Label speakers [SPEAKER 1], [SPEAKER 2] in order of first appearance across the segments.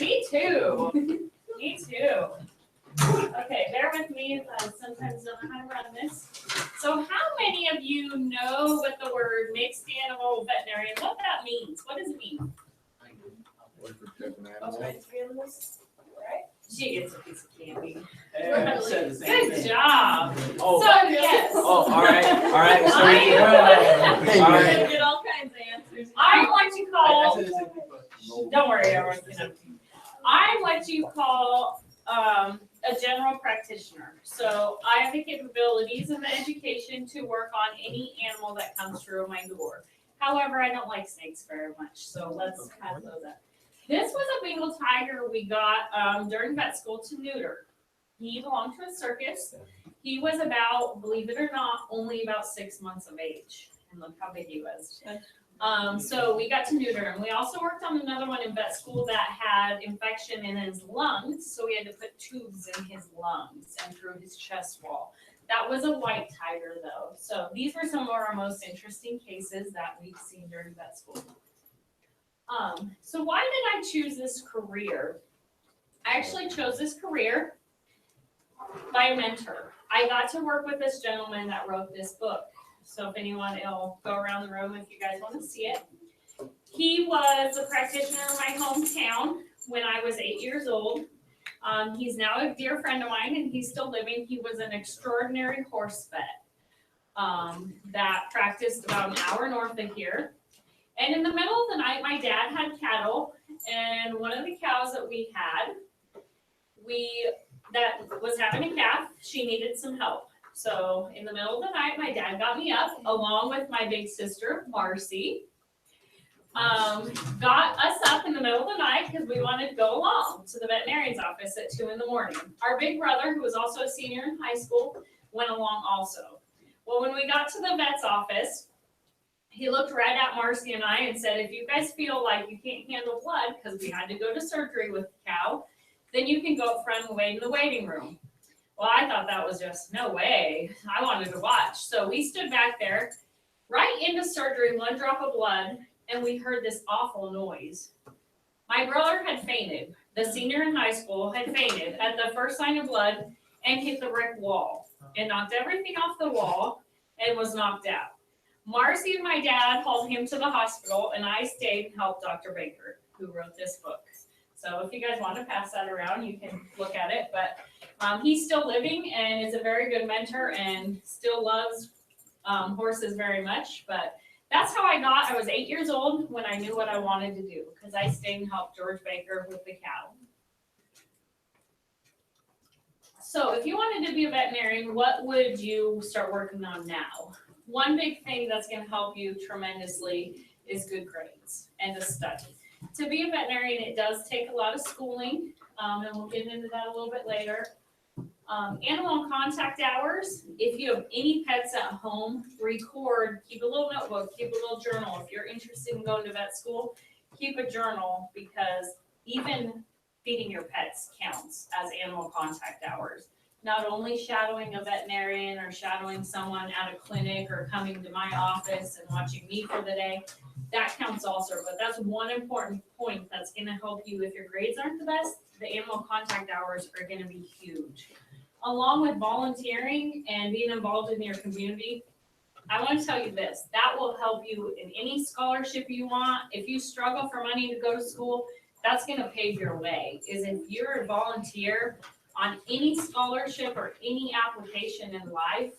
[SPEAKER 1] Me too. Me too. Okay, bear with me. I sometimes don't know how to run this. So how many of you know what the word mixed animal veterinarian, what that means? What does it mean?
[SPEAKER 2] Okay.
[SPEAKER 1] Right? She gets a piece of candy.
[SPEAKER 2] Yeah, I said the same
[SPEAKER 1] Good
[SPEAKER 2] thing.
[SPEAKER 1] job.
[SPEAKER 2] Oh.
[SPEAKER 1] So yes.
[SPEAKER 2] Oh, all right. So all right.
[SPEAKER 3] Get all kinds of answers.
[SPEAKER 1] I'm what you
[SPEAKER 2] I
[SPEAKER 1] call,
[SPEAKER 2] said the same thing, but
[SPEAKER 1] don't worry, everyone can have. I'm what you call a general practitioner. So I have the capabilities and the education to work on any animal that comes through my door. However, I don't like snakes very much, so let's pass those up. This was a Bengal tiger we got during vet school to neuter. He belonged to a circus. He was about, believe it or not, only about 6 months of age. And look how big he was. So we got to neuter him. We also worked on another one in vet school that had infection in his lungs. So we had to put tubes in his lungs and through his chest wall. That was a white tiger though. So these were some of our most interesting cases that we've seen during vet school. So why did I choose this career? I actually chose this career by a mentor. I got to work with this gentleman that wrote this book. So if anyone, it'll go around the room if you guys want to see it. He was a practitioner in my hometown when I was 8 years old. He's now a dear friend of mine and he's still living. He was an extraordinary horse vet that practiced about an hour north of here. And in the middle of the night, my dad had cattle, and one of the cows that we had, that was having a calf, she needed some help. So in the middle of the night, my dad got me up along with my big sister, Marcy. Got us up in the middle of the night because we wanted to go along to the veterinarian's office at 2 a.m. Our big brother, who was also a senior in high school, went along also. Well, when we got to the vet's office, he looked right at Marcy and I and said, if you guys feel like you can't handle blood because we had to go to surgery with the cow, then you can go up front and wait in the waiting room. Well, I thought that was just no way. I wanted to watch. So we stood back there right into surgery, 1 drop of blood, and we heard this awful noise. My brother had fainted. The senior in high school had fainted at the first sign of blood and hit the brick wall. It knocked everything off the wall and was knocked out. Marcy and my dad hauled him to the hospital, and I stayed and helped Dr. Baker, who wrote this book. So if you guys want to pass that around, you can look at it. But he's still living and is a very good mentor and still loves horses very much. But that's how I was 8 years old when I knew what I wanted to do because I stayed and helped George Baker with the cow. So if you wanted to be a veterinarian, what would you start working on now? One big thing that's going to help you tremendously is good grades and to study. To be a veterinarian, it does take a lot of schooling, and we'll get into that a little bit later. Animal contact hours, if you have any pets at home, record, keep a little notebook, keep a little journal. If you're interested in going to vet school, keep a journal because even feeding your pets counts as animal contact hours. Not only shadowing a veterinarian or shadowing someone at a clinic or coming to my office and watching me for the day, that counts also. But that's one important point that's going to help you if your grades aren't the best. The animal contact hours are going to be huge. Along with volunteering and being involved in your community, I want to tell you this, that will help you in any scholarship you want. If you struggle for money to go to school, that's going to pave your way. Is if you're a volunteer on any scholarship or any application in life,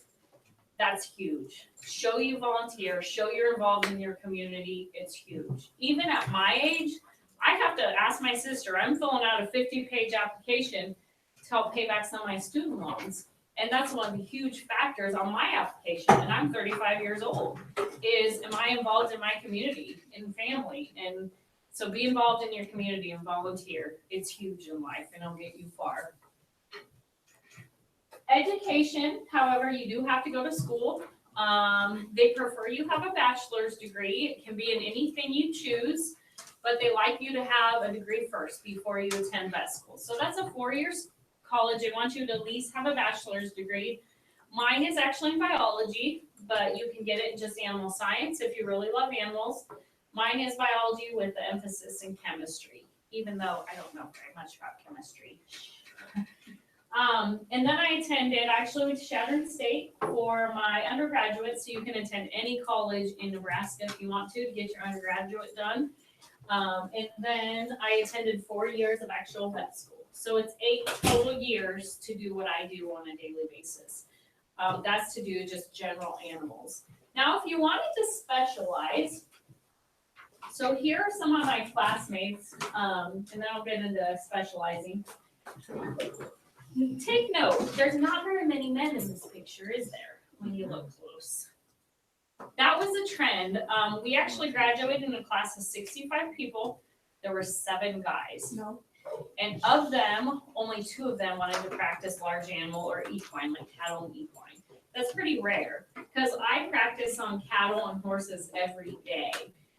[SPEAKER 1] that's huge. Show you volunteer, show you're involved in your community, it's huge. Even at my age, I have to ask my sister, I'm filling out a 50-page application to help pay back some of my student loans. And that's one of the huge factors on my application, and I'm 35 years old, is am I involved in my community and family? And so be involved in your community and volunteer. It's huge in life and it'll get you far. Education, however, you do have to go to school. They prefer you have a bachelor's degree. It can be in anything you choose, but they like you to have a degree first before you attend vet school. So that's a 4-year college. They want you to at least have a bachelor's degree. Mine is actually in biology, but you can get it in just animal science if you really love animals. Mine is biology with the emphasis in chemistry. even though I don't know very much about chemistry. And then I actually went to Shattern State for my undergraduate, so you can attend any college in Nebraska if you want to get your undergraduate done. And then I attended 4 years of actual vet school. So it's 8 total years to do what I do on a daily basis. That's to do just general animals. Now, if you wanted to specialize, so here are some of my classmates, and then I'll get into specializing. Take note, there's not very many men in this picture, is there, when you look close? That was a trend. We actually graduated in a class of 65 people. There were 7 guys.
[SPEAKER 3] No.
[SPEAKER 1] And of them, only 2 of them wanted to practice large animal or equine, like cattle and equine. That's pretty rare, because I practice on cattle and horses every day.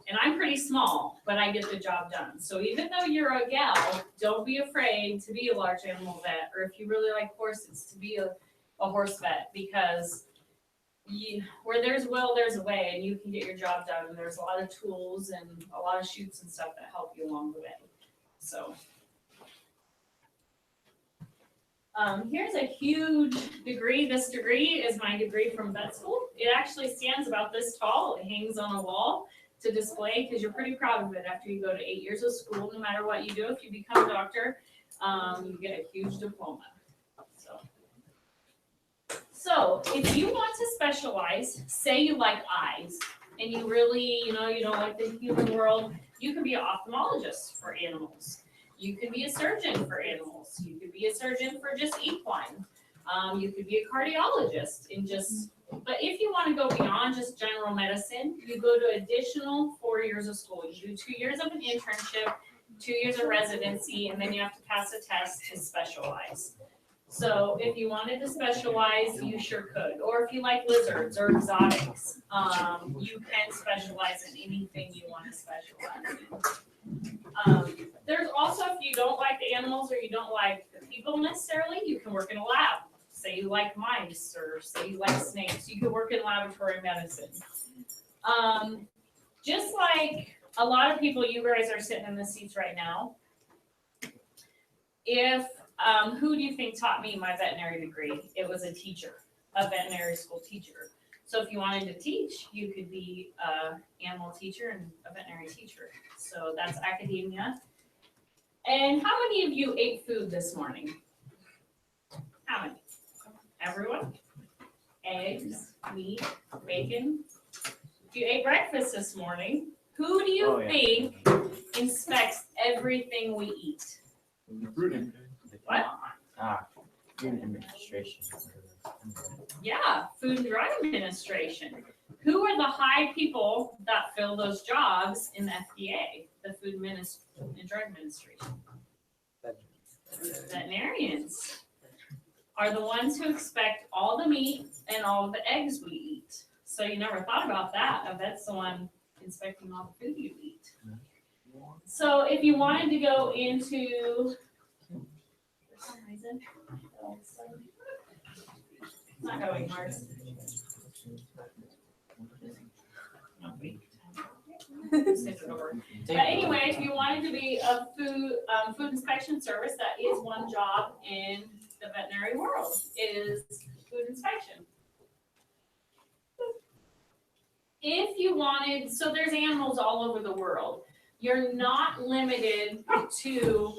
[SPEAKER 1] And I'm pretty small, but I get the job done. So even though you're a gal, don't be afraid to be a large animal vet, or if you really like horses, to be a horse vet, because where there's will, there's a way, and you can get your job done. And there's a lot of tools and a lot of chutes and stuff that help you along the way. So here's a huge degree. This degree is my degree from vet school. It actually stands about this tall. It hangs on a wall to display, because you're pretty proud of it after you go to 8 years of school. No matter what you do, if you become a doctor, you get a huge diploma. So if you want to specialize, say you like eyes, and you really, you don't like the human world, you can be an ophthalmologist for animals. You could be a surgeon for animals. You could be a surgeon for just equine. You could be a cardiologist and but if you want to go beyond just general medicine, you go to additional 4 years of school. You do 2 years of an internship, 2 years of residency, and then you have to pass a test to specialize. So if you wanted to specialize, you sure could. Or if you like lizards or exotics, you can specialize in anything you want to specialize in. There's also, if you don't like the animals or you don't like the people necessarily, you can work in a lab. Say you like mice or say you like snakes, you can work in laboratory medicine. Just like a lot of people, you guys are sitting in the seats right now. Who do you think taught me my veterinary degree? It was a teacher, a veterinary school teacher. So if you wanted to teach, you could be an animal teacher and a veterinary teacher. So that's academia. And how many of you ate food this morning? How many? Everyone? Eggs, meat, bacon. If you ate breakfast this morning, who do you think inspects everything we eat? What?
[SPEAKER 2] Food administration.
[SPEAKER 1] Yeah, Food and Drug Administration. Who are the high people that fill those jobs in the FDA, the Food and Drug Administration? Veterinarians are the ones who inspect all the meat and all the eggs we eat. So you never thought about that. A vet's the one inspecting all the food you eat. So if you wanted to go into, for some reason, it's not going hard. But anyway, if you wanted to be a food inspection service, that is one job in the veterinary world, is food inspection. If you wanted, so there's animals all over the world. You're not limited to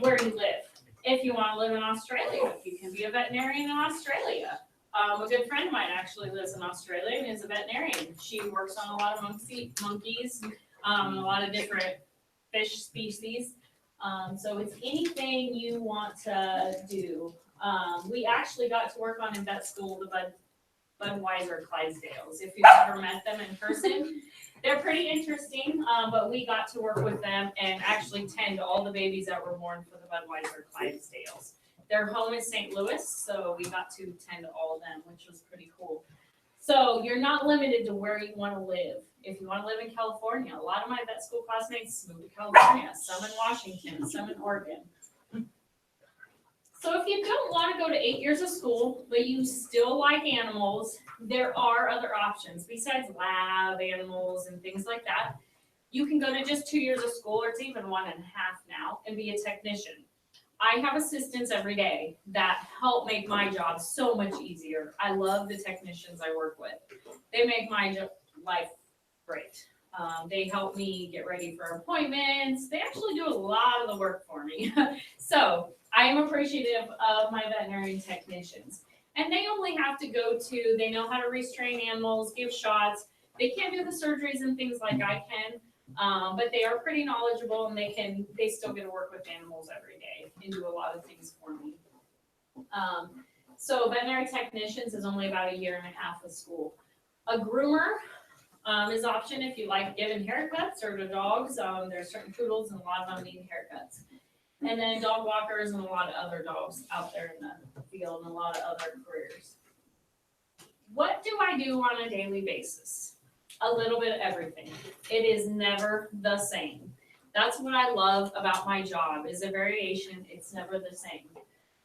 [SPEAKER 1] where you live. If you want to live in Australia, you can be a veterinarian in Australia. A good friend of mine actually lives in Australia and is a veterinarian. She works on a lot of monkeys, a lot of different fish species. So it's anything you want to do. We actually got to work on in vet school the Budweiser Clydesdales. If you've ever met them in person, they're pretty interesting, but we got to work with them and actually tend all the babies that were born for the Budweiser Clydesdales. Their home is St. Louis, so we got to tend to all of them, which was pretty cool. So you're not limited to where you want to live. If you want to live in California, a lot of my vet school classmates moved to California, some in Washington, some in Oregon. So if you don't want to go to 8 years of school, but you still like animals, there are other options besides lab animals and things like that. You can go to just 2 years of school, or it's even 1.5 now, and be a technician. I have assistants every day that help make my job so much easier. I love the technicians I work with. They make my life great. They help me get ready for appointments. They actually do a lot of the work for me. So I am appreciative of my veterinary technicians. And they only have to go to, they know how to restrain animals, give shots. They can't do the surgeries and things like I can, but they are pretty knowledgeable, and they still get to work with animals every day and do a lot of things for me. So veterinary technicians is only about 1.5 years of school. A groomer is option if you like giving haircuts or to dogs. There's certain poodles and a lot of them need haircuts. And then dog walkers and a lot of other dogs out there in the field and a lot of other careers. What do I do on a daily basis? A little bit of everything. It is never the same. That's what I love about my job, is a variation. It's never the same.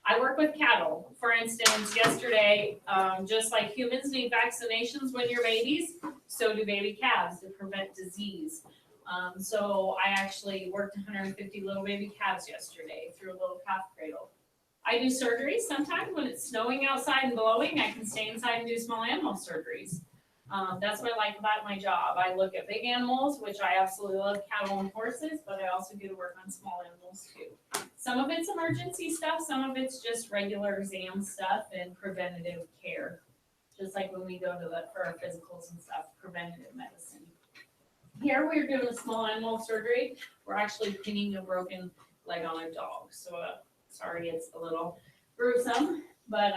[SPEAKER 1] I work with cattle. For instance, yesterday, just like humans need vaccinations when you're babies, so do baby calves to prevent disease. So I actually worked 150 little baby calves yesterday through a little calf cradle. I do surgeries sometimes when it's snowing outside and blowing. I can stay inside and do small animal surgeries. That's what I like about my job. I look at big animals, which I absolutely love, cattle and horses, but I also get to work on small animals too. Some of it's emergency stuff, some of it's just regular exam stuff and preventative care. Just like when we go to for our physicals and stuff, preventative medicine. Here we're doing a small animal surgery. We're actually pinning a broken leg on a dog. So sorry, it's a little gruesome, but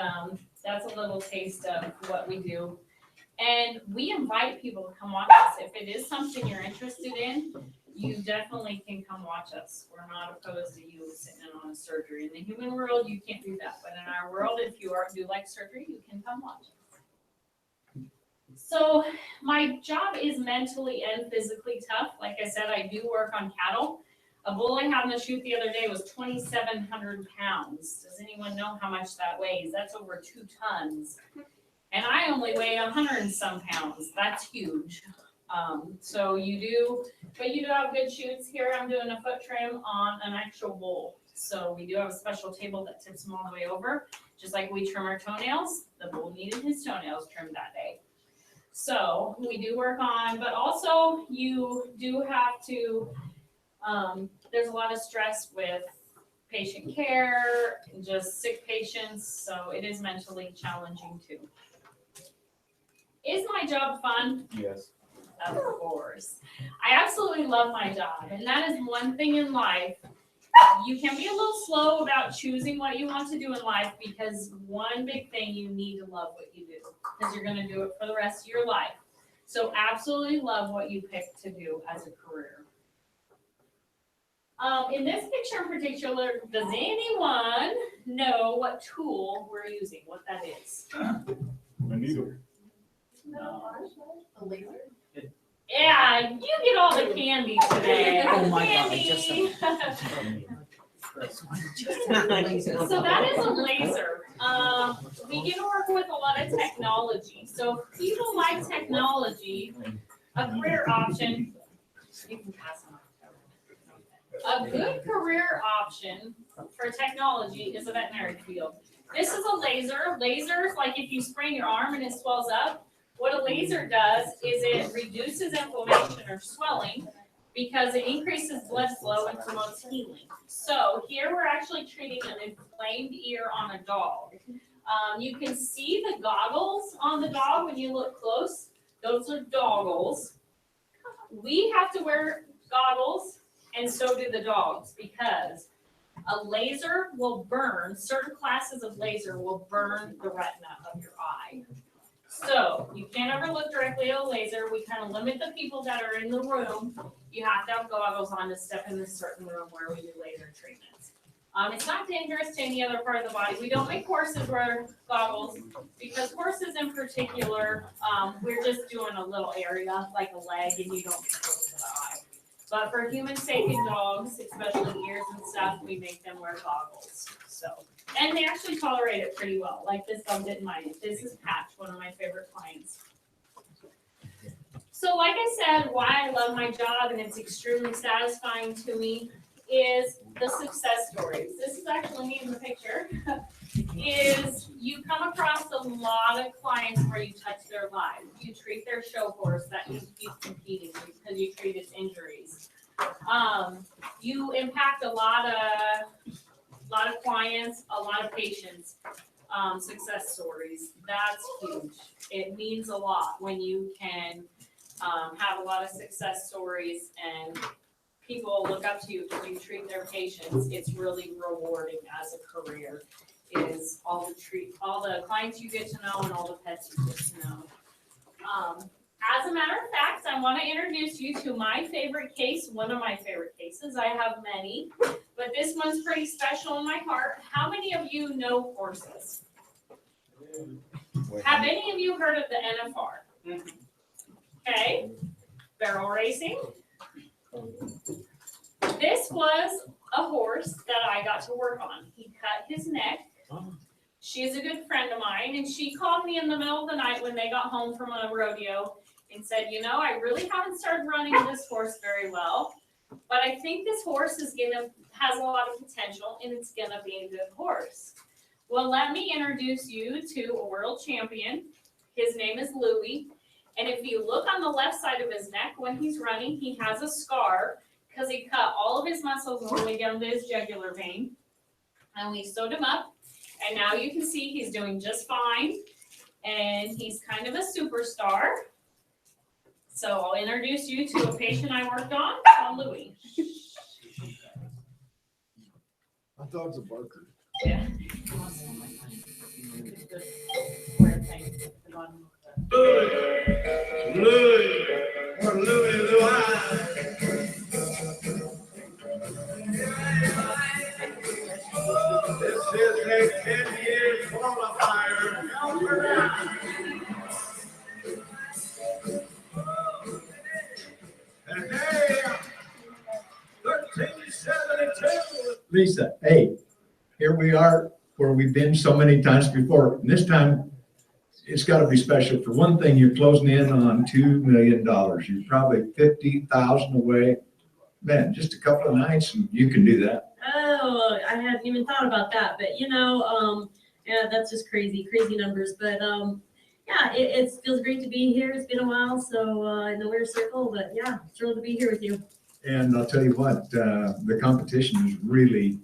[SPEAKER 1] that's a little taste of what we do. And we invite people to come watch us. If it is something you're interested in, you definitely can come watch us. We're not opposed to you sitting in on a surgery. In the human world, you can't do that. But in our world, if you do like surgery, you can come watch us. So my job is mentally and physically tough. Like I said, I do work on cattle. A bull I had in the chute the other day was 2,700 pounds. Does anyone know how much that weighs? That's over 2 tons. And I only weigh 100 and some pounds. That's huge. So you do have good chutes. Here I'm doing a foot trim on an actual bull. So we do have a special table that tips him all the way over. Just like we trim our toenails, the bull needed his toenails trimmed that day. So we do work on, but also you do have to, there's a lot of stress with patient care, just sick patients. So it is mentally challenging too. Is my job fun?
[SPEAKER 2] Yes.
[SPEAKER 1] Of course. I absolutely love my job. And that is one thing in life. You can be a little slow about choosing what you want to do in life, because one big thing, you need to love what you do, because you're going to do it for the rest of your life. So absolutely love what you pick to do as a career. In this picture in particular, does anyone know what tool we're using, what that is?
[SPEAKER 2] A needle.
[SPEAKER 1] No.
[SPEAKER 3] A laser?
[SPEAKER 1] Yeah, you get all the candy today.
[SPEAKER 3] Oh my God,
[SPEAKER 1] Candy.
[SPEAKER 3] just
[SPEAKER 1] So that is a laser. We get to work with a lot of technology. So if people like technology, a career option, you can pass them on. A good career option for technology is a veterinary field. This is a laser. Lasers, like if you sprain your arm and it swells up, what a laser does is it reduces inflammation or swelling because it increases blood flow and promotes healing. So here we're actually treating an inflamed ear on a dog. You can see the goggles on the dog when you look close. Those are doggles. We have to wear goggles, and so do the dogs, because a laser will burn, certain classes of laser will burn the retina of your eye. So you can't ever look directly at a laser. We kind of limit the people that are in the room. You have to have goggles on to step in this certain room where we do laser treatments. It's not dangerous to any other part of the body. We don't make horses wear goggles, because horses in particular, we're just doing a little area like a leg, and you don't get close to the eye. But for human sapien dogs, especially ears and stuff, we make them wear goggles. So, and they actually tolerate it pretty well. Like this dog didn't mind it. This is Patch, one of my favorite clients. So like I said, why I love my job and it's extremely satisfying to me is the success stories. This is actually me in the picture. Is you come across a lot of clients where you touch their lives. You treat their show horse that can keep competing because you treat its injuries. You impact a lot of clients, a lot of patients. Success stories. That's huge. It means a lot when you can have a lot of success stories and people look up to you because you treat their patients. It's really rewarding as a career. Is all the clients you get to know and all the pets you get to know. As a matter of fact, I want to introduce you to my favorite case, one of my favorite cases. I have many, but this one's pretty special in my heart. How many of you know horses? Have any of you heard of the NFR? Okay, barrel racing. This was a horse that I got to work on. He cut his neck. She's a good friend of mine, and she called me in the middle of the night when they got home from a rodeo and said, you know, I really haven't started running this horse very well, but I think this horse has a lot of potential, and it's gonna be a good horse. Well, let me introduce you to a world champion. His name is Louie, and if you look on the left side of his neck when he's running, he has a scar because he cut all of his muscles all the way down to his jugular vein, and we sewed him up. And now you can see he's doing just fine, and he's kind of a superstar. So I'll introduce you to a patient I worked on called Louie.
[SPEAKER 3] I thought it was a barker.
[SPEAKER 1] Yeah.
[SPEAKER 3] This is a 10-year qualifier. And hey, 1372.
[SPEAKER 4] Lisa, hey, here we are where we've been so many times before. And this time, it's got to be special. For one thing, you're closing in on $2 million. You're probably 50,000 away. Man, just a couple of nights and you can do that.
[SPEAKER 5] Oh, I hadn't even thought about that, but yeah, that's just crazy numbers. But yeah, it feels great to be here. It's been a while, so in the winner circle, but yeah, thrilled to be here with you.
[SPEAKER 4] And I'll tell you what, the competition is really,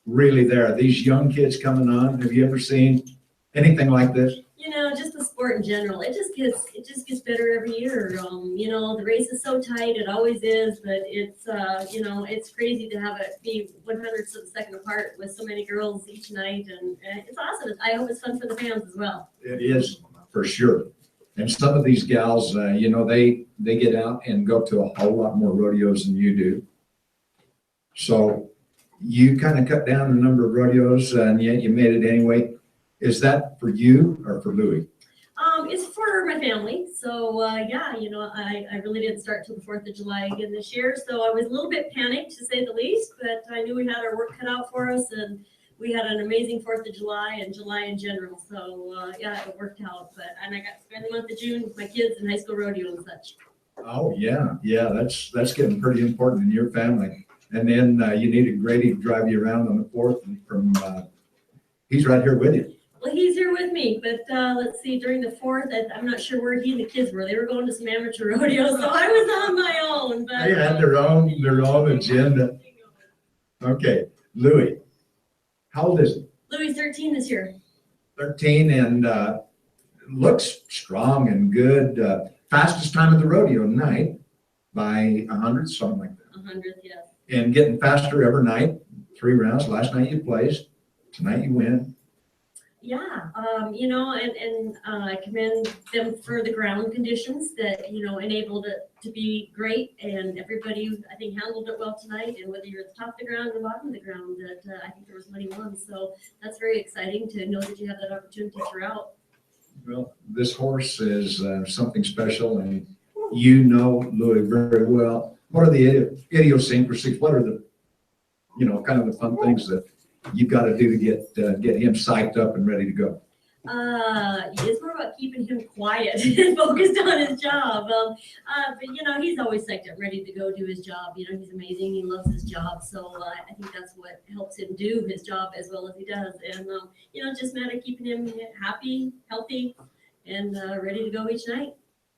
[SPEAKER 4] really there. These young kids coming on, have you ever seen anything like this?
[SPEAKER 5] You know, just the sport in general, it just gets better every year. You know, the race is so tight, it always is, but it's it's crazy to have it be 100ths of a second apart with so many girls each night, and it's awesome. I hope it's fun for the fans as well.
[SPEAKER 4] It is, for sure. And some of these gals, they get out and go to a whole lot more rodeos than you do. So you kind of cut down the number of rodeos, and yet you made it anyway. Is that for you or for Louie?
[SPEAKER 5] It's for my family. So yeah, I really didn't start till the 4th of July again this year. So I was a little bit panicked, to say the least, but I knew we had our work cut out for us, and we had an amazing 4th of July and July in general. So yeah, it worked out. And I got to spend the month of June with my kids in high school rodeo and such.
[SPEAKER 4] Oh yeah, that's getting pretty important in your family. And then you needed Grady to drive you around on the 4th, and from he's right here with you.
[SPEAKER 5] Well, he's here with me, but let's see, during the 4th, I'm not sure where he and the kids were. They were going to some amateur rodeos, so I was on my own. But
[SPEAKER 4] They had their own agenda. Okay, Louie, how old is he?
[SPEAKER 5] Louie's 13 this year.
[SPEAKER 4] 13, and looks strong and good. Fastest time of the rodeo night by 100, something like that.
[SPEAKER 5] 100th, yeah.
[SPEAKER 4] And getting faster every night. 3 rounds. Last night you placed. Tonight you win.
[SPEAKER 5] Yeah, and I commend them for the ground conditions that, enabled it to be great, and everybody, I think, handled it well tonight, and whether you're at the top of the ground or the bottom of the ground, that I think there was money won, so that's very exciting to know that you have that opportunity throughout.
[SPEAKER 4] Well, this horse is something special, and you know Louie very well. What are the idiosyncrasies? What are the, kind of the fun things that you've got to do to get him psyched up and ready to go?
[SPEAKER 5] It's more about keeping him quiet and focused on his job. But he's always psyched up, ready to go do his job. He's amazing. He loves his job. So I think that's what helps him do his job as well as he does. And just a matter of keeping him happy, healthy, and ready to go each night.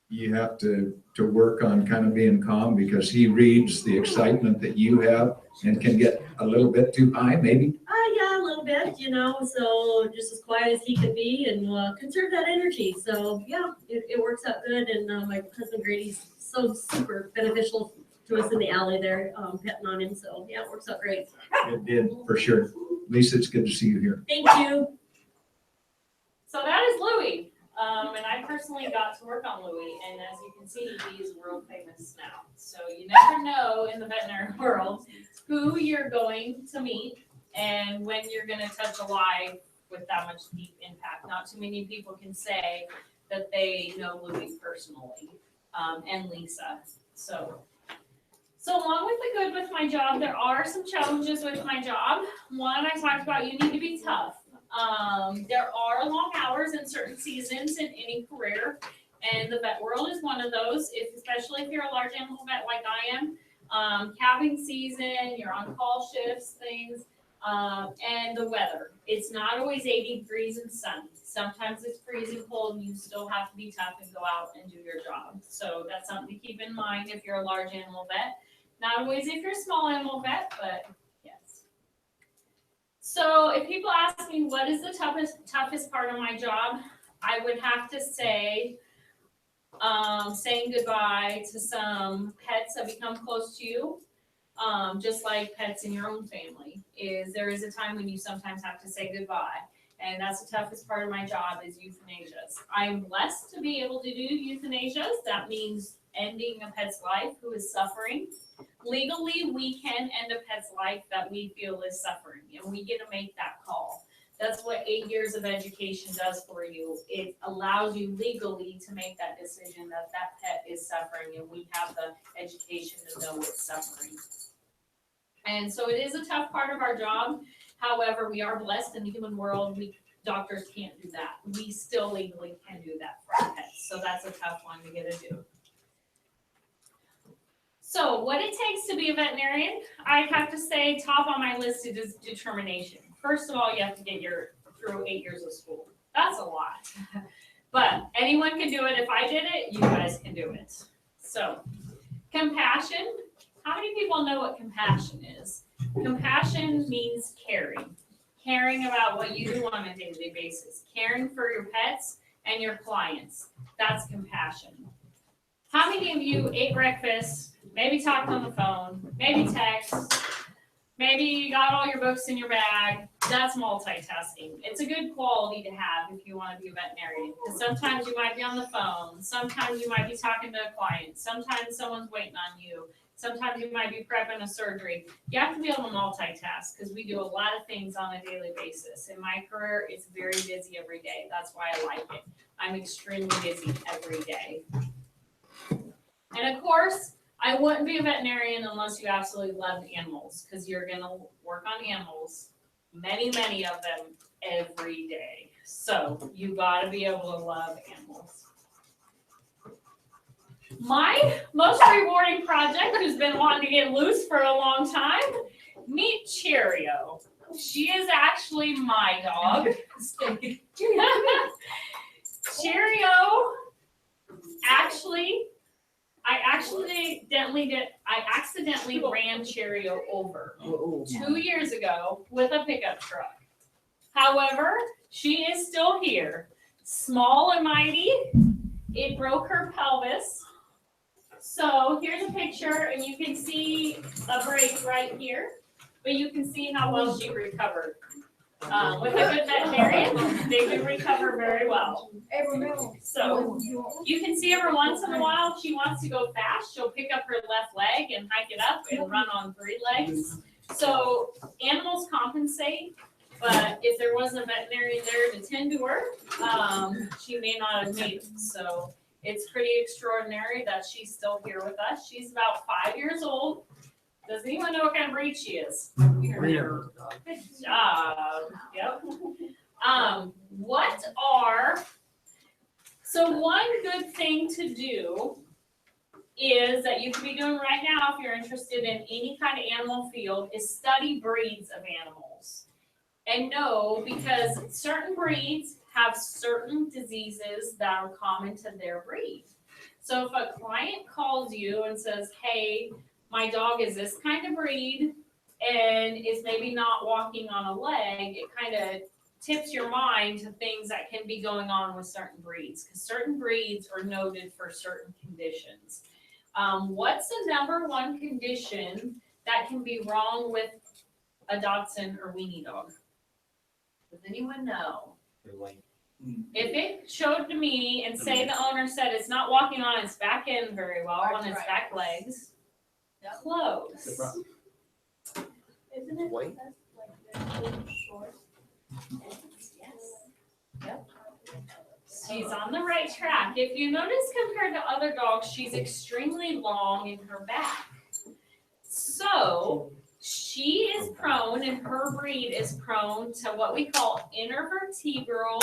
[SPEAKER 4] You have to work on kind of being calm because he reads the excitement that you have and can get a little bit too high, maybe.
[SPEAKER 5] Yeah, a little bit, so just as quiet as he can be and conserve that energy. So yeah, it works out good. And my husband Grady's so super beneficial to us in the alley there, petting on him. So yeah, it works out great.
[SPEAKER 4] It did, for sure. Lisa, it's good to see you here.
[SPEAKER 5] Thank you.
[SPEAKER 1] So that is Louie. And I personally got to work on Louie, and as you can see, he's world famous now. So you never know in the veterinary world who you're going to meet and when you're going to touch a life with that much deep impact. Not too many people can say that they know Louie personally, and Lisa. So along with the good with my job, there are some challenges with my job. One, I talked about you need to be tough. There are long hours in certain seasons in any career, and the vet world is one of those, especially if you're a large animal vet like I am. Calving season, you're on call shifts, things, and the weather. It's not always 80 degrees and sunny. Sometimes it's freezing cold and you still have to be tough and go out and do your job. So that's something to keep in mind if you're a large animal vet. Not always if you're a small animal vet, but yes. So if people ask me what is the toughest part of my job, I would have to say saying goodbye to some pets that become close to you, just like pets in your own family. There is a time when you sometimes have to say goodbye, and that's the toughest part of my job is euthanasias. I'm blessed to be able to do euthanasias. That means ending a pet's life who is suffering. Legally, we can end a pet's life that we feel is suffering, and we get to make that call. That's what 8 years of education does for you. It allows you legally to make that decision that that pet is suffering, and we have the education to know it's suffering. And so it is a tough part of our job. However, we are blessed in the human world. Doctors can't do that. We still legally can do that for our pets. So that's a tough one to get to do. So what it takes to be a veterinarian, I have to say top on my list is determination. First of all, you have to get through 8 years of school. That's a lot. But anyone can do it. If I did it, you guys can do it. So compassion. How many people know what compassion is? Compassion means caring. Caring about what you do on a daily basis. Caring for your pets and your clients. That's compassion. How many of you ate breakfast, maybe talked on the phone, maybe text, maybe you got all your books in your bag? That's multitasking. It's a good quality to have if you want to be a veterinarian. Because sometimes you might be on the phone. Sometimes you might be talking to a client. Sometimes someone's waiting on you. Sometimes you might be prepping a surgery. You have to be able to multitask because we do a lot of things on a daily basis. In my career, it's very busy every day. That's why I like it. I'm extremely busy every day. And of course, I wouldn't be a veterinarian unless you absolutely loved animals, because you're going to work on animals, many, many of them every day. So you got to be able to love animals. My most rewarding project, who's been wanting to get loose for a long time, meet Cheerio. She is actually my dog. Cheerio, I accidentally ran Cheerio over 2 years ago with a pickup truck. However, she is still here, small and mighty. It broke her pelvis. So here's a picture, and you can see a break right here, but you can see how well she recovered. With a good veterinarian, they do recover very well. So you can see every once in a while she wants to go fast. She'll pick up her left leg and hike it up and run on 3 legs. So animals compensate, but if there wasn't a veterinarian there to tend to her, she may not have made it. So it's pretty extraordinary that she's still here with us. She's about 5 years old. Does anyone know what kind of breed she is? Good job. Yep. What So one good thing to do is that you could be doing right now if you're interested in any kind of animal field is study breeds of animals. And know because certain breeds have certain diseases that are common to their breed. So if a client calls you and says, hey, my dog is this kind of breed and is maybe not walking on a leg, it kind of tips your mind to things that can be going on with certain breeds, because certain breeds are noted for certain conditions. What's the number one condition that can be wrong with a Dachshund or weenie dog? Does anyone know? If it showed to me and say the owner said it's not walking on its back end very well, on its back legs, close.
[SPEAKER 6] Isn't it
[SPEAKER 2] White?
[SPEAKER 6] like they're really short?
[SPEAKER 1] Yes. Yep. She's on the right track. If you notice compared to other dogs, she's extremely long in her back. So she is prone, and her breed is prone to what we call intervertebral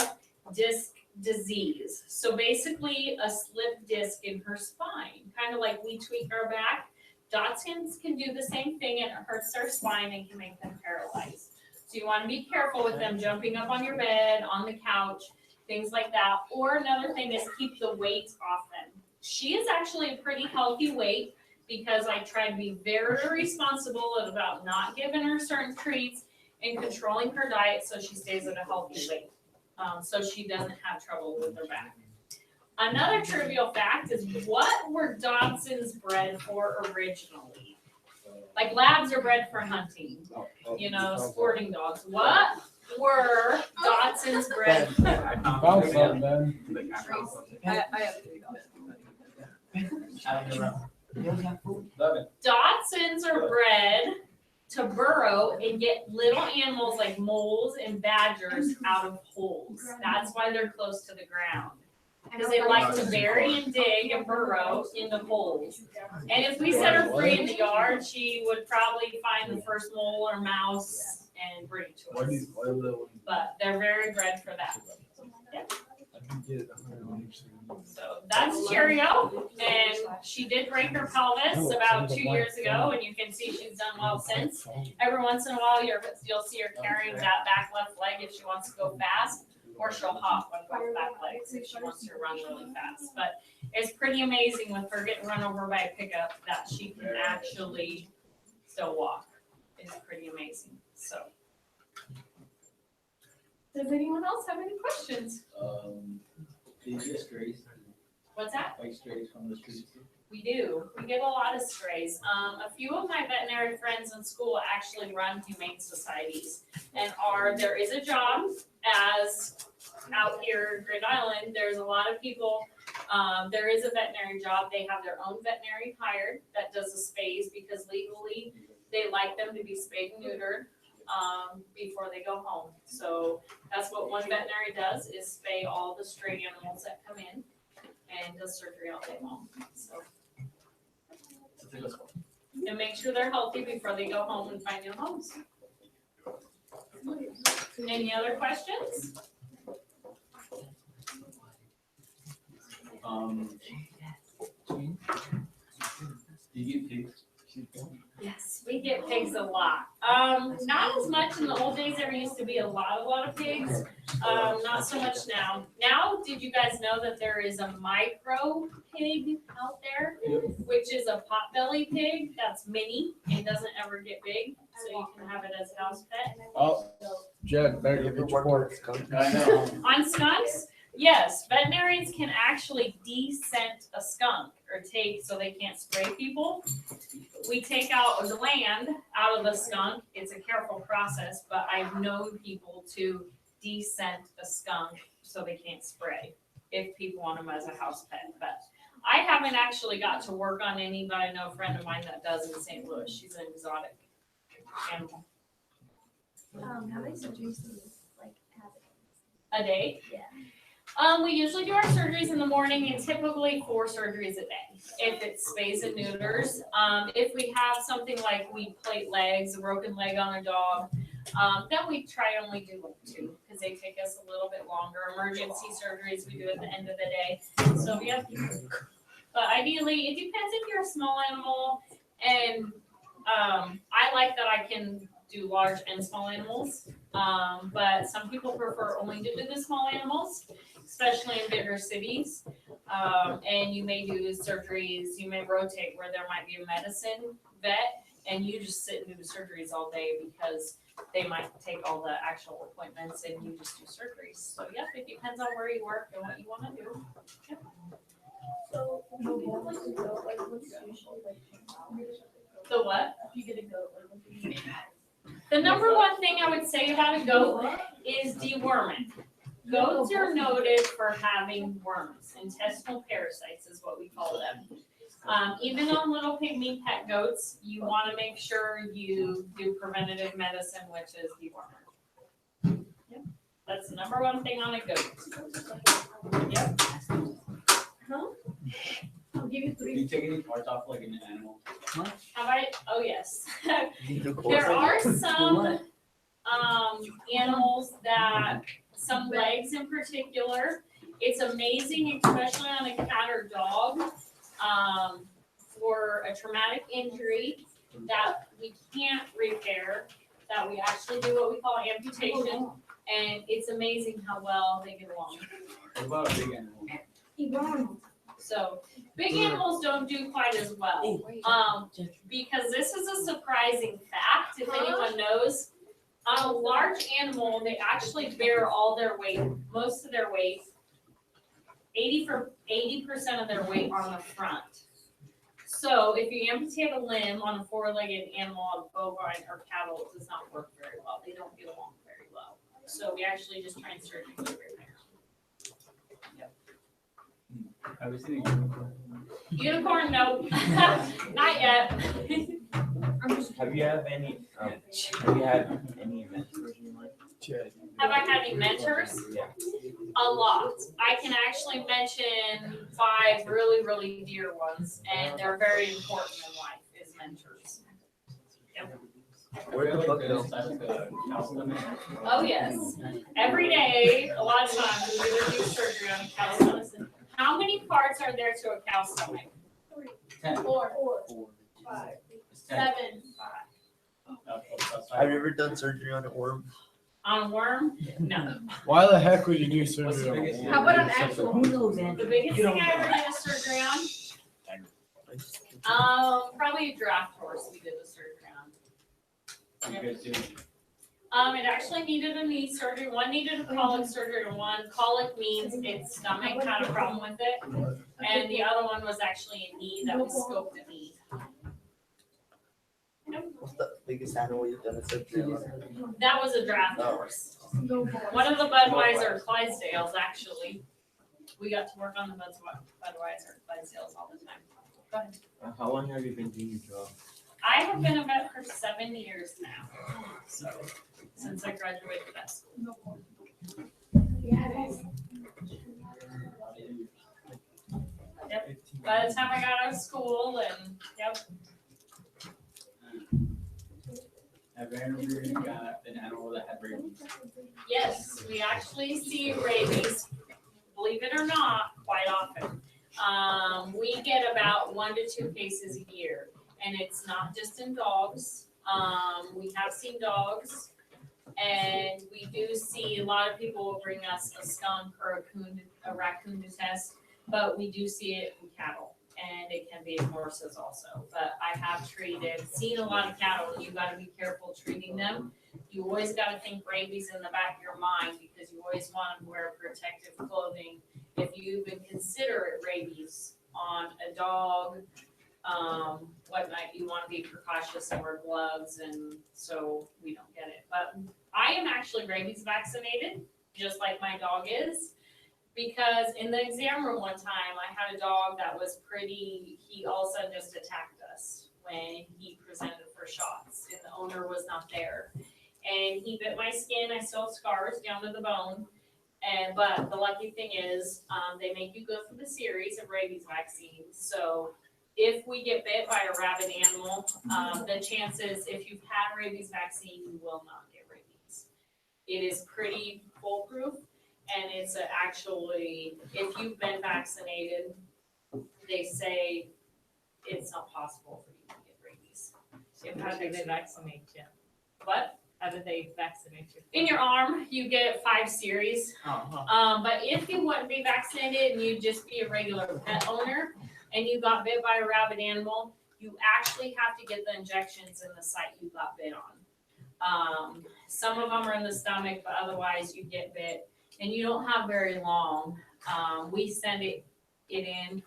[SPEAKER 1] disc disease. So basically a slip disc in her spine, kind of like we tweak our back. Dachshunds can do the same thing, and it hurts their spine and can make them paralyzed. So you want to be careful with them jumping up on your bed, on the couch, things like that. Or another thing is keep the weight off them. She is actually a pretty healthy weight because I try to be very responsible about not giving her certain treats and controlling her diet so she stays at a healthy weight. So she doesn't have trouble with her back. Another trivial fact is what were Dachshunds bred for originally? Like labs are bred for hunting, you know, sporting dogs. What were Dachshunds bred for?
[SPEAKER 7] Found some, man.
[SPEAKER 6] I have
[SPEAKER 1] Dachshunds are bred to burrow and get little animals like moles and badgers out of holes. That's why they're close to the ground. Because they like to bury and dig and burrow in the holes. And if we set her free in the yard, she would probably find the first mole or mouse and bring it to us. But they're very bred for that. So that's Cheerio, and she did break her pelvis about 2 years ago, and you can see she's done well since. Every once in a while, you'll see her carrying that back left leg if she wants to go fast, or she'll hop on both back legs if she wants to run really fast. But it's pretty amazing with her getting run over by a pickup that she can actually still walk. It's pretty amazing, so. Does anyone else have any questions?
[SPEAKER 2] Do you get strays?
[SPEAKER 1] What's that?
[SPEAKER 2] Like strays from the streets?
[SPEAKER 1] We do. We get a lot of strays. A few of my veterinary friends in school actually run humane societies and there is a job as out here in Grand Island, there's a lot of people, there is a veterinary job. They have their own veterinary hired that does the spays because legally they like them to be spayed and neutered before they go home. So that's what one veterinary does is spay all the stray animals that come in and does surgery all day long. So and make sure they're healthy before they go home and find new homes. Any other questions?
[SPEAKER 2] Do you get pigs?
[SPEAKER 1] Yes, we get pigs a lot. Not as much in the old days. There used to be a lot of pigs. Not so much now. Now, did you guys know that there is a micro pig out there, which is a potbelly pig that's mini and doesn't ever get big, so you can have it as a house pet.
[SPEAKER 7] Oh, Jed, better get your report.
[SPEAKER 2] I know.
[SPEAKER 1] On skunks, yes, veterinarians can actually descent a skunk or take so they can't spray people. We take out the gland out of the skunk. It's a careful process, but I've known people to descent a skunk so they can't spray if people want them as a house pet. But I haven't actually got to work on any, but I know a friend of mine that does in St. Louis. She's an exotic animal.
[SPEAKER 6] How many surgeries do you like have?
[SPEAKER 1] A day?
[SPEAKER 6] Yeah.
[SPEAKER 1] We usually do our surgeries in the morning and typically 4 surgeries a day. If it's spays and neuters, if we have something like we plate legs, a broken leg on a dog, then we try only do like 2 because they take us a little bit longer. Emergency surgeries we do at the end of the day. So yeah. But ideally, it depends if you're a small animal, and I like that I can do large and small animals. But some people prefer only to do the small animals, especially in bigger cities. And you may do surgeries, you may rotate where there might be a medicine vet, and you just sit and do the surgeries all day because they might take all the actual appointments and you just do surgeries. So yeah, it depends on where you work and what you wanna do.
[SPEAKER 6] So, when you have like a goat, like what's usually like?
[SPEAKER 1] The what?
[SPEAKER 6] If you get a goat, like what's usually?
[SPEAKER 1] The number one thing I would say about a goat is deworming. Goats are noted for having worms, intestinal parasites is what we call them. Even on little pygmy pet goats, you wanna make sure you do preventative medicine, which is dewormer. Yep. That's the number one thing on a goat. Yep.
[SPEAKER 6] I'll give you
[SPEAKER 2] Do
[SPEAKER 6] 3.
[SPEAKER 2] you take any parts off like an animal?
[SPEAKER 1] Have I? Oh, yes. There are some, animals that, some legs in particular, it's amazing, especially on a cat or dog, for a traumatic injury that we can't repair, that we actually do what we call amputation, and it's amazing how well they get along.
[SPEAKER 2] What about a big animal?
[SPEAKER 1] So, big animals don't do quite as well. Because this is a surprising fact, if anyone knows. On a large animal, they actually bear all their weight, most of their weight, 80% of their weight on the front. So if you amputate a limb on a 4-legged animal, a bovine or cattle, it does not work very well. They don't get along very well. So we actually just try and surgically repair.
[SPEAKER 2] Have you seen a unicorn?
[SPEAKER 1] Unicorn, no, not yet.
[SPEAKER 8] Have you had any mentors in your life?
[SPEAKER 1] Have I had any mentors?
[SPEAKER 8] Yeah.
[SPEAKER 1] A lot. I can actually mention 5 really, really dear ones, and they're very important in life as mentors.
[SPEAKER 8] Where'd the book go?
[SPEAKER 1] Oh, yes. Every day, a lot of times, we either do surgery on a cow's stomach. How many parts are there to a cow's stomach?
[SPEAKER 2] 10.
[SPEAKER 6] 4,
[SPEAKER 2] 4.
[SPEAKER 6] 5,
[SPEAKER 2] It's 10.
[SPEAKER 6] 7.
[SPEAKER 8] Have you ever done surgery on a worm?
[SPEAKER 1] On a worm? No.
[SPEAKER 7] Why the heck would you do
[SPEAKER 2] What's the
[SPEAKER 7] surgery on a
[SPEAKER 2] biggest-
[SPEAKER 7] worm?
[SPEAKER 6] How about an actual?
[SPEAKER 1] The biggest thing I ever did a surgery on, probably a draft horse we did a surgery on.
[SPEAKER 2] You guys do?
[SPEAKER 1] It actually needed a knee surgery. One needed a colic surgery, and one colic means its stomach had a problem with it. And the other one was actually a knee that we scoped a knee.
[SPEAKER 8] What's the biggest animal you've done a surgery on?
[SPEAKER 1] That was a draft horse. One of the Budweiser Clydesdales, actually. We got to work on the Budweiser Clydesdales all the time. Go ahead.
[SPEAKER 8] How long have you been doing your job?
[SPEAKER 1] I have been a vet for 7 years now, so, since I graduated vet school. Yep, by the time I got out of school and, yep,
[SPEAKER 2] Have you ever got an animal that had rabies?
[SPEAKER 1] yes, we actually see rabies, believe it or not, quite often. We get about 1 to 2 cases a year, and it's not just in dogs. We have seen dogs, and we do see a lot of people will bring us a skunk or a raccoon to test, but we do see it in cattle, and it can be in horses also. But I have seen a lot of cattle, and you gotta be careful treating them. You always gotta think rabies in the back of your mind, because you always want to wear protective clothing. If you even consider it rabies on a dog, whatnot, you want to be precautious and wear gloves, and so we don't get it. But I am actually rabies vaccinated, just like my dog is, because in the exam room one time, I had a dog that was he all of a sudden just attacked us when he presented for shots, and the owner was not there. And he bit my skin. I still have scars down to the bone. But the lucky thing is, they make you go through the series of rabies vaccines. So if we get bit by a rabid animal, the chances, if you've had a rabies vaccine, you will not get rabies. It is pretty foolproof. And it's actually, if you've been vaccinated, they say it's not possible for you to get rabies.
[SPEAKER 9] How do they vaccinate you?
[SPEAKER 1] What?
[SPEAKER 9] How do they vaccinate you?
[SPEAKER 1] In your arm, you get 5 series. But if you wouldn't be vaccinated and you just be a regular pet owner and you got bit by a rabid animal, you actually have to get the injections in the site you got bit on. Some of them are in the stomach, but otherwise you get bit and you don't have very long. We send it in.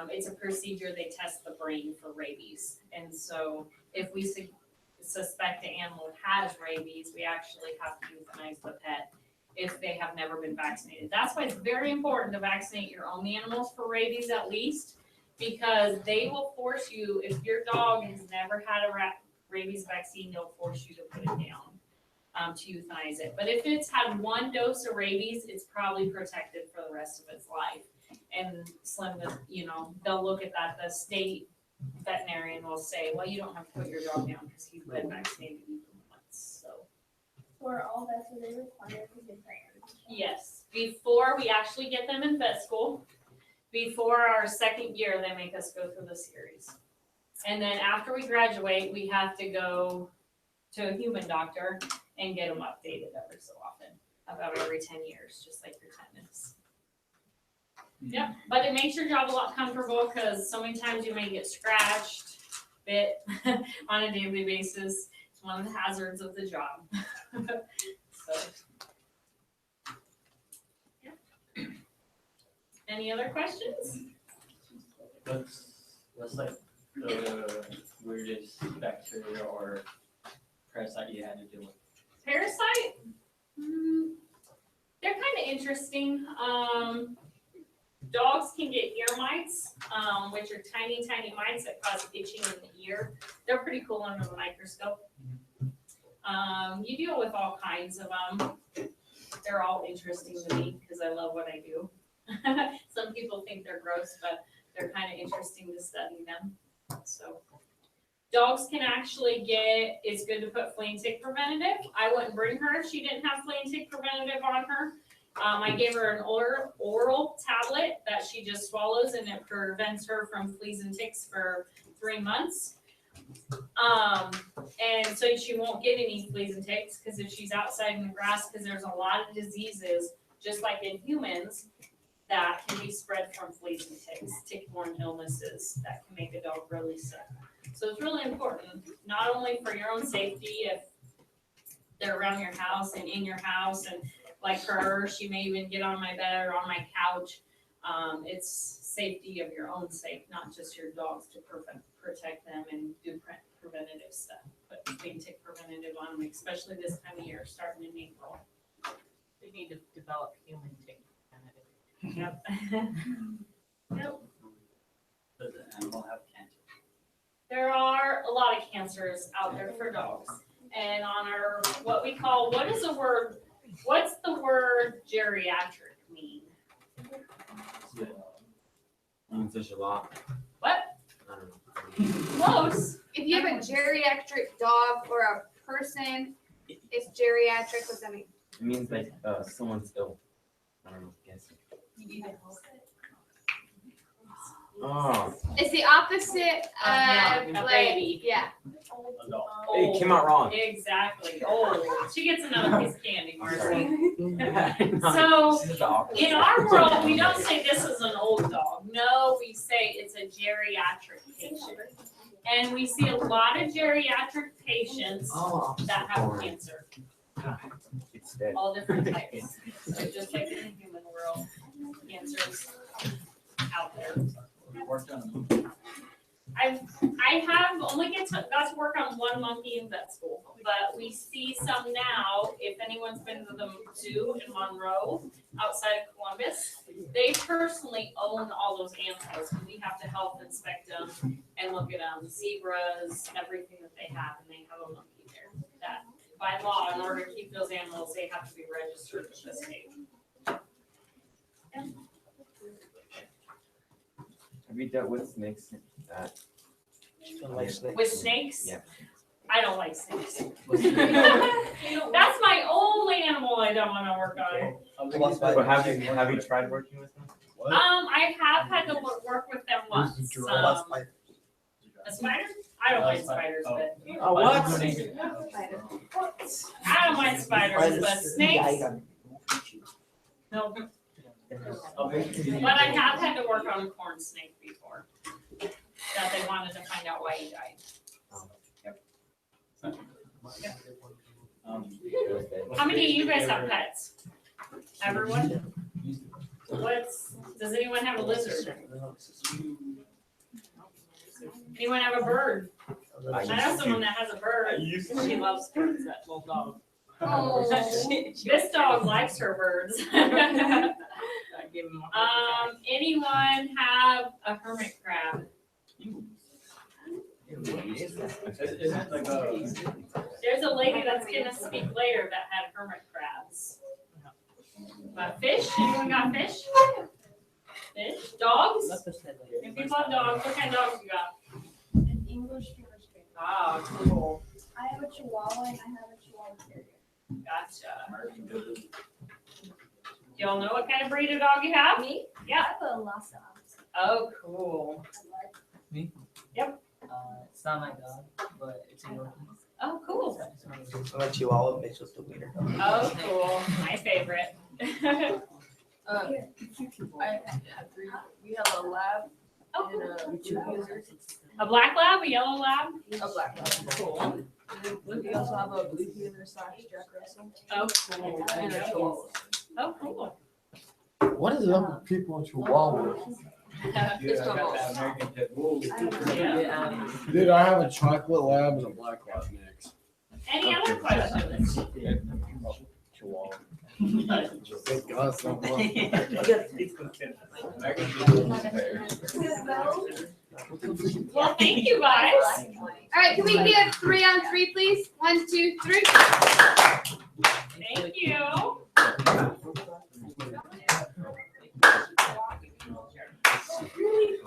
[SPEAKER 1] It's a procedure, they test the brain for rabies. And so if we suspect the animal has rabies, we actually have to euthanize the pet if they have never been vaccinated. That's why it's very important to vaccinate your own animals for rabies at least, because they will force you, if your dog has never had a rabies vaccine, they'll force you to put it down to euthanize it. But if it's had 1 dose of rabies, it's probably protected for the rest of its life. And they'll look at that, the state veterinarian will say, well, you don't have to put your dog down because he's been vaccinated even once, so.
[SPEAKER 6] For all vets, are they required to get that?
[SPEAKER 1] Yes, before we actually get them in vet school, before our 2nd year, they make us go through the series. And then after we graduate, we have to go to a human doctor and get them updated every so often, about every 10 years, just like your tetanus. Yep, but it makes your job a lot comfortable because so many times you may get scratched, bit on a daily basis. It's one of the hazards of the job. So, yeah. Any other questions?
[SPEAKER 2] What's like the weirdest bacteria or parasite you had to deal with?
[SPEAKER 1] Parasite? They're kind of interesting. Dogs can get ear mites, which are tiny, tiny mites that cause itching in the ear. They're pretty cool under the microscope. You deal with all kinds of them. They're all interesting to me because I love what I do. Some people think they're gross, but they're kind of interesting to study them. So dogs can actually it's good to put flea and tick preventative. I wouldn't bring her if she didn't have flea and tick preventative on her. I gave her an oral tablet that she just swallows and it prevents her from fleas and ticks for 3 months. And so she won't get any fleas and ticks because if she's outside in the grass, because there's a lot of diseases, just like in humans, that can be spread from fleas and ticks, tick-borne illnesses that can make a dog really sick. So it's really important, not only for your own safety, if they're around your house and in your house, and like her, she may even get on my bed or on my couch. It's safety of your own sake, not just your dog's, to protect them and do preventative stuff. Put flea and tick preventative on them, especially this time of year, starting in April.
[SPEAKER 9] They need to develop human tick preventative.
[SPEAKER 1] Yep. Yep.
[SPEAKER 2] Does the animal have cancer?
[SPEAKER 1] There are a lot of cancers out there for dogs. And on our, what's the word geriatric mean?
[SPEAKER 10] Means there's a lot.
[SPEAKER 1] What?
[SPEAKER 10] I don't know.
[SPEAKER 1] Close.
[SPEAKER 11] If you have a geriatric dog or a person, it's geriatric. What's that mean?
[SPEAKER 10] It means like someone's ill. I don't know. Guessing.
[SPEAKER 1] You need to help it.
[SPEAKER 10] Oh,
[SPEAKER 11] It's the opposite of
[SPEAKER 1] a
[SPEAKER 11] like,
[SPEAKER 1] baby.
[SPEAKER 11] yeah.
[SPEAKER 2] Adult.
[SPEAKER 10] it came out wrong.
[SPEAKER 1] Exactly. Oh, she gets another piece of candy, Marcy.
[SPEAKER 10] Sorry.
[SPEAKER 1] So,
[SPEAKER 10] This is the opposite.
[SPEAKER 1] in our world, we don't say this is an old dog. No, we say it's a geriatric patient. And we see a lot of geriatric patients that have cancer,
[SPEAKER 10] It's dead.
[SPEAKER 1] all different types. So just like in the human world, cancer's out there.
[SPEAKER 2] We worked on
[SPEAKER 1] I have only got to work on one monkey in vet school, but we see some now. If anyone's been to the zoo in Monroe, outside of Columbus, they personally own all those animals, and we have to health inspect them and look at them, zebras, everything that they have, and they have a monkey there. That by law, in order to keep those animals, they have to be registered with the state.
[SPEAKER 10] Have you dealt with snakes?
[SPEAKER 1] With snakes?
[SPEAKER 10] Yeah.
[SPEAKER 1] I don't like snakes. That's my only animal I I don't wanna work on.
[SPEAKER 10] But have you tried working with them?
[SPEAKER 1] I have had to work with them once. A spider? I don't mind spiders, but.
[SPEAKER 8] What?
[SPEAKER 1] I don't mind spiders, but snakes, no. But I have had to work on a corn snake before. That they wanted to find out why he died. How many of you guys have pets? Everyone? Does anyone have a lizard? Anyone have a bird? I know someone that has a bird.
[SPEAKER 9] She loves birds, that little dog.
[SPEAKER 1] Oh, this dog likes her birds.
[SPEAKER 9] I give him a hard time.
[SPEAKER 1] Anyone have a hermit crab?
[SPEAKER 2] Isn't like a,
[SPEAKER 1] There's a lady that's gonna speak later that had hermit crabs. Fish? Anyone got fish? Fish? Dogs? If you love dogs, what kind of dogs you got?
[SPEAKER 6] An English Terrier.
[SPEAKER 1] Ah, cool.
[SPEAKER 6] I have a Chihuahua and I have a Chihuahua Terrier.
[SPEAKER 1] Gotcha. Y'all know what kind of breed of dog you have?
[SPEAKER 6] Me?
[SPEAKER 1] Yeah.
[SPEAKER 6] I have a Lhasa.
[SPEAKER 1] Oh, cool.
[SPEAKER 9] It's not my dog, but it's a Yorkie.
[SPEAKER 1] Oh, cool.
[SPEAKER 8] I'm a Chihuahua mixed with the wiener.
[SPEAKER 1] Oh, cool. My favorite.
[SPEAKER 9] I have three. We have a lab
[SPEAKER 1] Oh,
[SPEAKER 9] and two users.
[SPEAKER 1] a black lab, a yellow lab?
[SPEAKER 9] A black lab.
[SPEAKER 1] Cool.
[SPEAKER 9] We also have a blue healer / Jack Russell.
[SPEAKER 1] Oh, cool.
[SPEAKER 9] And a Chihuahua.
[SPEAKER 1] Oh, cool.
[SPEAKER 7] What is up with people in Chihuahua?
[SPEAKER 2] you got that American Pit Bull.
[SPEAKER 1] Yeah.
[SPEAKER 7] Dude, I have a chocolate lab and a black lab mix.
[SPEAKER 1] Any other questions?
[SPEAKER 10] Chihuahua.
[SPEAKER 7] Thank God, it's not one.
[SPEAKER 2] American Pit Bull is fair.
[SPEAKER 1] Well, thank you guys.
[SPEAKER 11] All right, can we get a 3-on-3, please? 1, 2, 3.
[SPEAKER 1] Thank you.
[SPEAKER 11] Really?